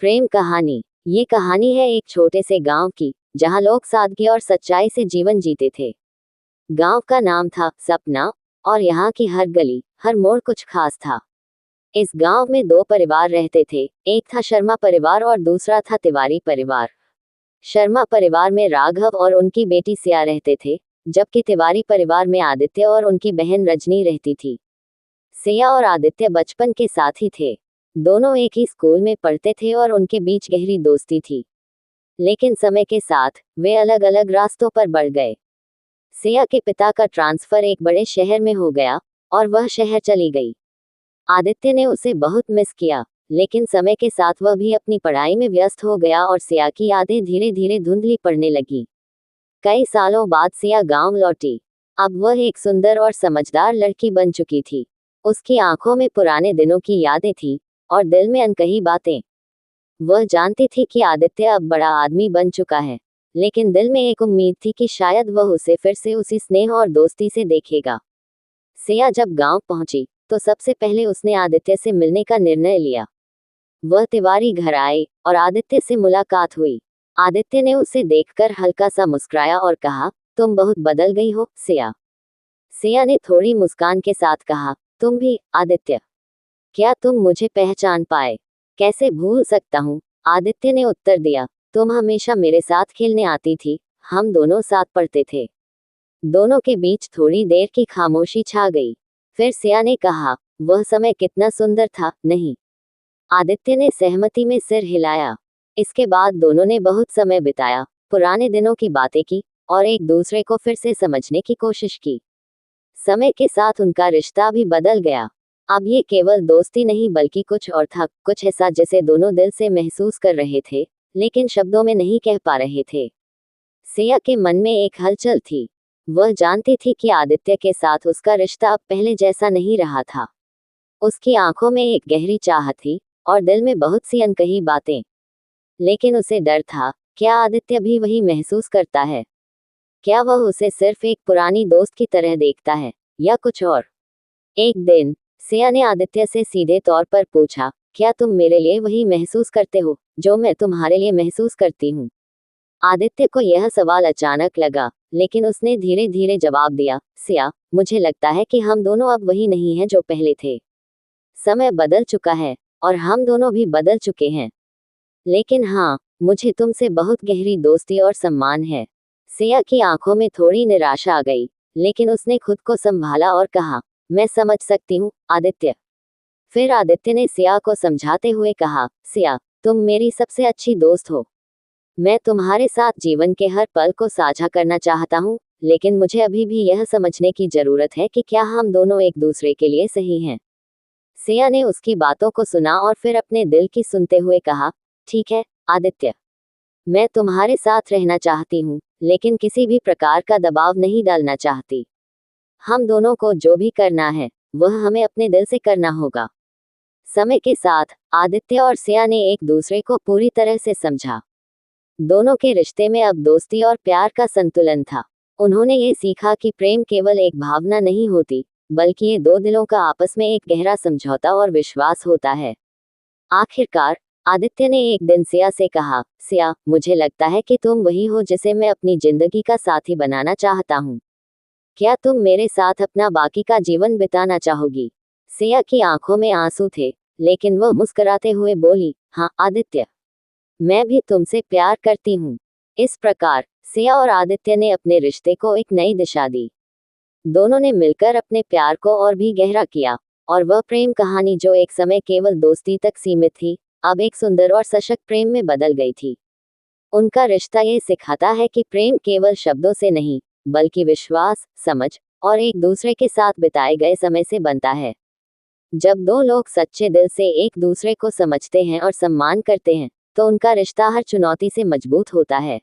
प्रेम कहानी। ये कहानी है एक छोटे से गांव की, जहां लोग सादगी और सच्चाई से जीवन जीते थे। गांव का नाम था सपना, और यहाँ की हर गली, हर मोड़ कुछ खास था। इस गांव में दो परिवार रहते थे, एक था शर्मा परिवार और दूसरा था तिवारी परिवार। शर्मा परिवार में राघव और उनकी बेटी सिया रहते थे, जबकि तिवारी परिवार में आदित्य और उनकी बहन रजनी रहती थी। सिया और आदित्य बचपन के साथी थे। दोनों एक ही स्कूल में पढ़ते थे और उनके बीच गहरी दोस्ती थी। लेकिन समय के साथ वे अलग अलग रास्तों पर बढ़ गए। सिया के पिता का ट्रांसफर एक बड़े शहर में हो गया और वह शहर चली गई। आदित्य ने उसे बहुत मिस किया, लेकिन समय के साथ वह भी अपनी पढ़ाई में व्यस्त हो गया और सिया की यादें धीरे धीरे धुंधली पड़ने लगी। कई सालों बाद सिया गांव लौटी। अब वह एक सुंदर और समझदार लड़की बन चुकी थी। उसकी आंखों में पुराने दिनों की यादें थीं और दिल में अनकही बातें। वह जानती थी कि आदित्य अब बड़ा आदमी बन चुका है, लेकिन दिल में एक उम्मीद थी कि शायद वह उसे फिर से उसी स्नेह और दोस्ती से देखेगा। सिया जब गांव पहुंची तो सबसे पहले उसने आदित्य से मिलने का निर्णय लिया। वह तिवारी घर आए और आदित्य से मुलाकात हुई। आदित्य ने उसे देखकर हल्का सा मुस्कुराया और कहा, तुम बहुत बदल गई हो सिया। सिया ने थोड़ी मुस्कान के साथ कहा, तुम भी आदित्य। क्या तुम मुझे पहचान पाए? कैसे भूल सकता हूँ, आदित्य ने उत्तर दिया। तुम हमेशा मेरे साथ खेलने आती थी, हम दोनों साथ पढ़ते थे। दोनों के बीच थोड़ी देर की खामोशी छा गई। फिर सिया ने कहा, वह समय कितना सुंदर था, नहीं? आदित्य ने सहमति में सिर हिलाया। इसके बाद दोनों ने बहुत समय बिताया, पुराने दिनों की बातें की और एक दूसरे को फिर से समझने की कोशिश की। समय के साथ उनका रिश्ता भी बदल गया। अब ये केवल दोस्ती नहीं बल्कि कुछ और था, कुछ ऐसा जिसे दोनों दिल से महसूस कर रहे थे, लेकिन शब्दों में नहीं कह पा रहे थे। सिया के मन में एक हलचल थी। वह जानती थी कि आदित्य के साथ उसका रिश्ता अब पहले जैसा नहीं रहा था। उसकी आंखों में एक गहरी चाहत थी और दिल में बहुत सी अनकही बातें। लेकिन उसे डर था, क्या आदित्य भी वही महसूस करता है? क्या वह उसे सिर्फ एक पुरानी दोस्त की तरह देखता है, या कुछ और? एक दिन सिया ने आदित्य से सीधे तौर पर पूछा, क्या तुम मेरे लिए वही महसूस करते हो जो मैं तुम्हारे लिए महसूस करती हूँ? आदित्य को यह सवाल अचानक लगा, लेकिन उसने धीरे धीरे जवाब दिया, सिया, मुझे लगता है कि हम दोनों अब वही नहीं हैं जो पहले थे। समय बदल चुका है और हम दोनों भी बदल चुके हैं। लेकिन हाँ, मुझे तुमसे बहुत गहरी दोस्ती और सम्मान है। सिया की आंखों में थोड़ी निराशा आ गई, लेकिन उसने खुद को संभाला और कहा, मैं समझ सकती हूँ आदित्य। फिर आदित्य ने सिया को समझाते हुए कहा, सिया, तुम मेरी सबसे अच्छी दोस्त हो। मैं तुम्हारे साथ जीवन के हर पल को साझा करना चाहता हूँ, लेकिन मुझे अभी भी यह समझने की जरूरत है कि क्या हम दोनों एक दूसरे के लिए सही हैं। सिया ने उसकी बातों को सुना और फिर अपने दिल की सुनते हुए कहा, ठीक है आदित्य, मैं तुम्हारे साथ रहना चाहती हूँ, लेकिन किसी भी प्रकार का दबाव नहीं डालना चाहती। हम दोनों को जो भी करना है वह हमें अपने दिल से करना होगा। समय के साथ आदित्य और सिया ने एक दूसरे को पूरी तरह से समझा। दोनों के रिश्ते में अब दोस्ती और प्यार का संतुलन था। उन्होंने ये सीखा कि प्रेम केवल एक भावना नहीं होती, बल्कि ये दो दिलों का आपस में एक गहरा समझौता और विश्वास होता है। आखिरकार आदित्य ने एक दिन सिया से कहा, सिया, मुझे लगता है कि तुम वही हो जिसे मैं अपनी जिंदगी का साथी बनाना चाहता हूँ। क्या तुम मेरे साथ अपना बाकी का जीवन बिताना चाहोगी? सिया की आंखों में आंसू थे, लेकिन वह मुस्कुराते हुए बोली, हाँ आदित्य, मैं भी तुमसे प्यार करती हूँ। इस प्रकार सिया और आदित्य ने अपने रिश्ते को एक नई दिशा दी। दोनों ने मिलकर अपने प्यार को और भी गहरा किया, और वह प्रेम कहानी जो एक समय केवल दोस्ती तक सीमित थी, अब एक सुंदर और सशक्त प्रेम में बदल गई थी। उनका रिश्ता ये सिखाता है कि प्रेम केवल शब्दों से नहीं, बल्कि विश्वास, समझ और एक दूसरे के साथ बिताए गए समय से बनता है। जब दो लोग सच्चे दिल से एक दूसरे को समझते हैं और सम्मान करते हैं, तो उनका रिश्ता हर चुनौती से मजबूत होता है।